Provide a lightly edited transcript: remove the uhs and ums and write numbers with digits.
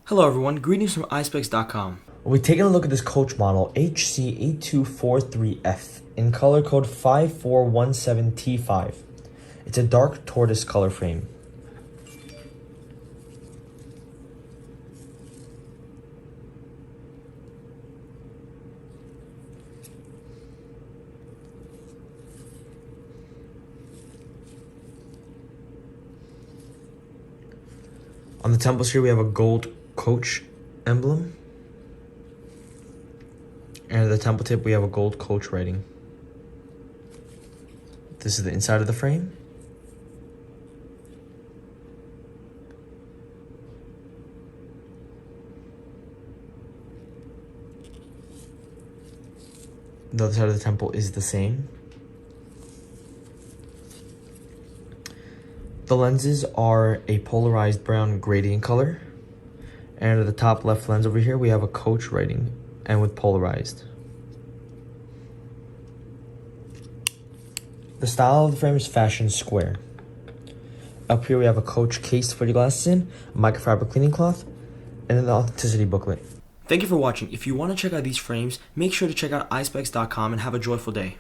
Hello everyone, greetings from Eyespecs.com. We're taking a look at this coach model HC8243F in color code 5417T5. It's a dark tortoise color frame. On the temples here we have a gold coach emblem. And at the temple tip we have a gold coach writing. This is the inside of the frame. The other side of the temple is the same. The lenses are a polarized brown gradient color. And at the top left lens over here, we have a coach writing and with polarized. The style of the frame is fashion square. Up here we have a coach case to put your glasses in, a microfiber cleaning cloth, and an authenticity booklet. Thank you for watching. If you want to check out these frames, make sure to check out Eyespecs.com and have a joyful day.